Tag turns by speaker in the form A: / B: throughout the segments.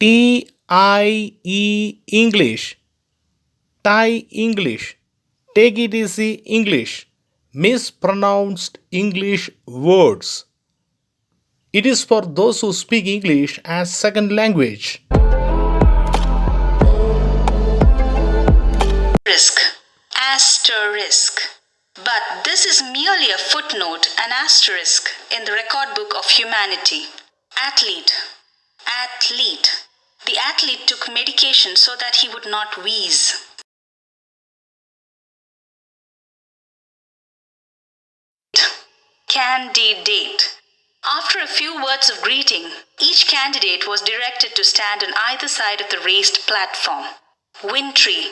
A: TIE English. Thai English. Take it easy English. Mispronounced English words. It is for those who speak English as second language.
B: Asterisk. But this is merely a footnote, an asterisk, in the record book of humanity. Athlete. The athlete took medication so that he would not wheeze. Candidate. After a few words of greeting, each candidate was directed to stand on either side of the raised platform. Wintry.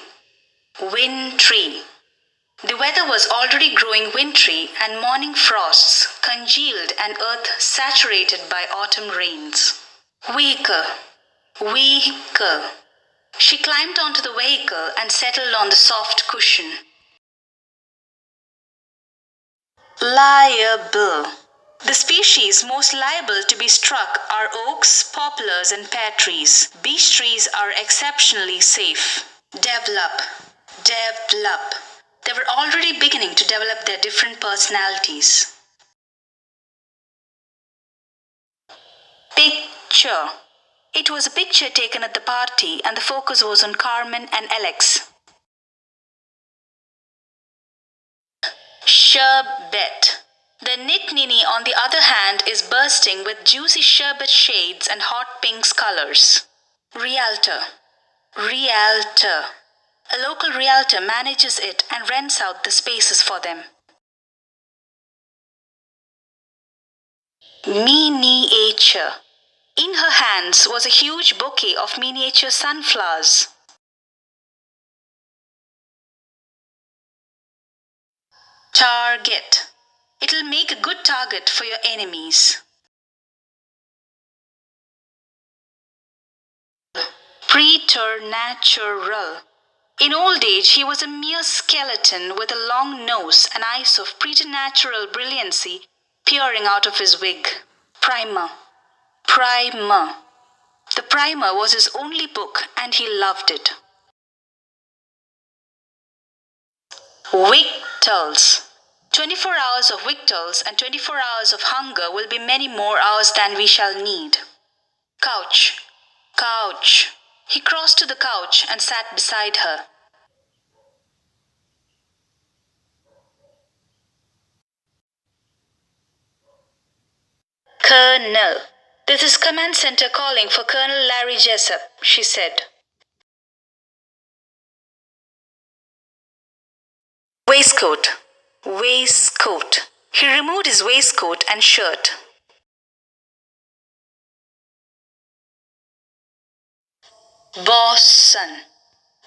B: The weather was already growing wintry, and morning frosts congealed an earth saturated by autumn rains. Vehicle. She climbed onto the vehicle and settled on the soft cushion. Liable. The species most liable to be struck are oaks, poplars, and pear trees. Beech trees are exceptionally safe. Develop. They were already beginning to develop their different personalities. Picture. It was a picture taken at the party, and the focus was on Carmen and Alex. Sherbet. The knit ninny, on the other hand, is bursting with juicy sherbet shades and hot pinks colors. Realtor. A local realtor manages it and rents out the spaces for them. Miniature. In her hands was a huge bouquet of miniature sunflowers. Target. It'll make a good target for your enemies. Preternatural. In old age, he was a mere skeleton with a long nose and eyes of preternatural brilliancy peering out of his wig. Primer. The primer was his only book, and he loved it. Victuals. 24 hours of victuals and 24 hours of hunger will be many more hours than we shall need. Couch. He crossed to the couch and sat beside her. Colonel. This is Command Center calling for Colonel Larry Jessup, she said. Waistcoat. He removed his waistcoat and shirt.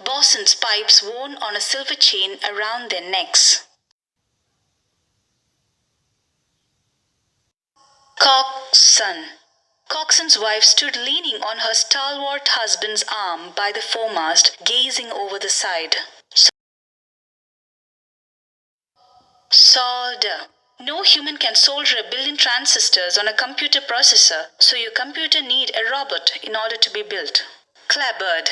B: Bosun's pipes worn on a silver chain around their necks. Coxswain's wife stood leaning on her stalwart husband's arm by the foremast, gazing over the side. Solder. No human can solder 1 billion transistors on a computer processor, so your computer need a robot in order to be built. Clapboard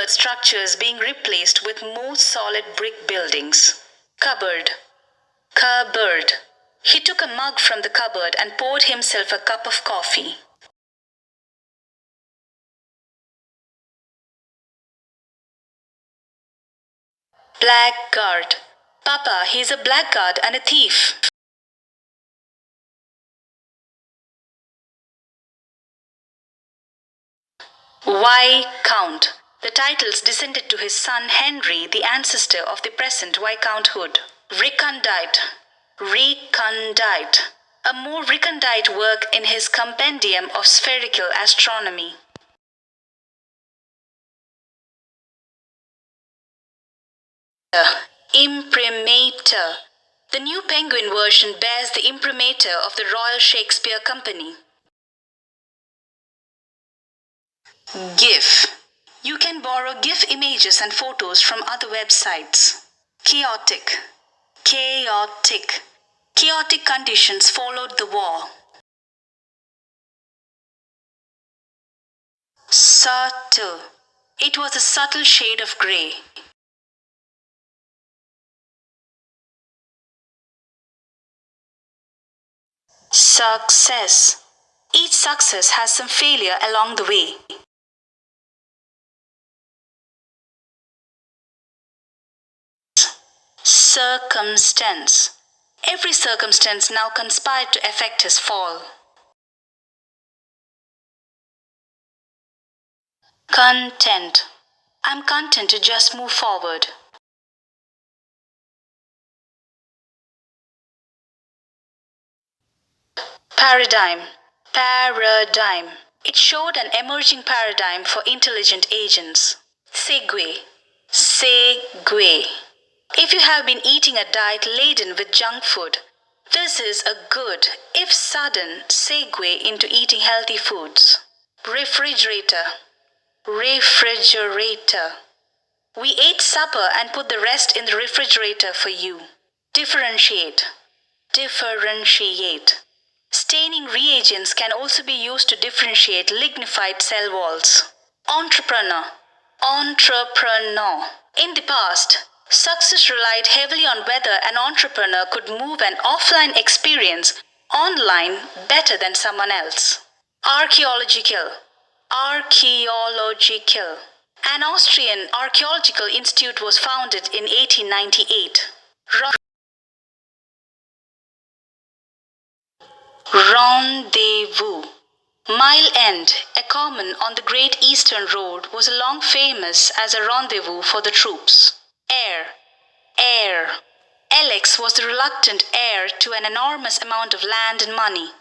B: structures being replaced with more solid brick buildings. Cupboard. He took a mug from the cupboard and poured himself a cup of coffee. Blackguard. Papa, he's a blackguard and a thief. Viscount. The titles descended to his son Henry, the ancestor of the present Viscounthood. Recondite. A more recondite work in his Compendium of Spherical Astronomy. Imprimatur. The new Penguin version bears the imprimatur of the Royal Shakespeare Company. GIF. You can borrow GIF images and photos from other websites. Chaotic. Chaotic conditions followed the war. Subtle. It was a subtle shade of grey. Success. Each success has some failure along the way. Circumstance. Every circumstance now conspired to effect his fall. Content. I'm content to just move forward. Paradigm. Paradigm. It showed an emerging paradigm for intelligent agents. Segue. Segue. If you have been eating a diet laden with junk food, this is a good, if sudden, segue into eating healthy foods. Refrigerator. Refrigerator. We ate supper and put the rest in the refrigerator for you. Differentiate. Differentiate. Staining reagents can also be used to differentiate lignified cell walls. Entrepreneur. Entrepreneur. In the past, success relied heavily on whether an entrepreneur could move an offline experience online better than someone else. Archaeological. Archaeological. An Austrian archaeological institute was founded in 1898. Rendezvous. Mile End, a common on the Great Eastern Road, was long famous as a rendezvous for the troops. Heir. Heir. Alex was the reluctant heir to an enormous amount of land and money.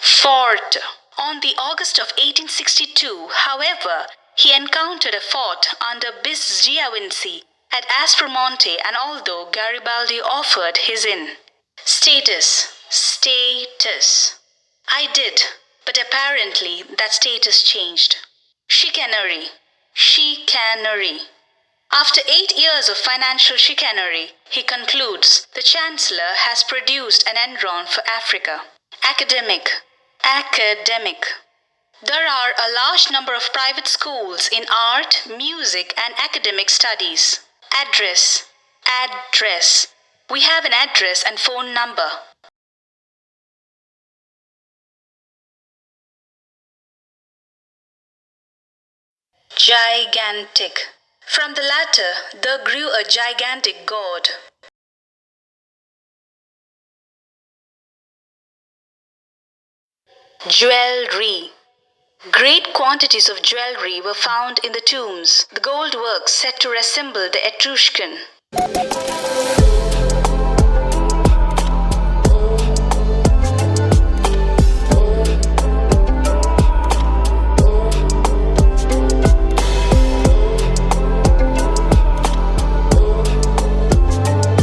B: Forte. On the August of 1862, however, he encountered a fort under Bisgiavinci at Aspromonte, and although Garibaldi offered his inn. Status. Status. I did, but apparently that status changed. Chicanery. Chicanery. After 8 years of financial chicanery, he concludes the Chancellor has produced an enron for Africa. Academic. Academic. There are a large number of private schools in art, music, and academic studies. Address. Address. We have an address and phone number. Gigantic. From the latter, there grew a gigantic god. Jewellery. Great quantities of jewellery were found in the tombs, the gold work said to resemble the Etruscan.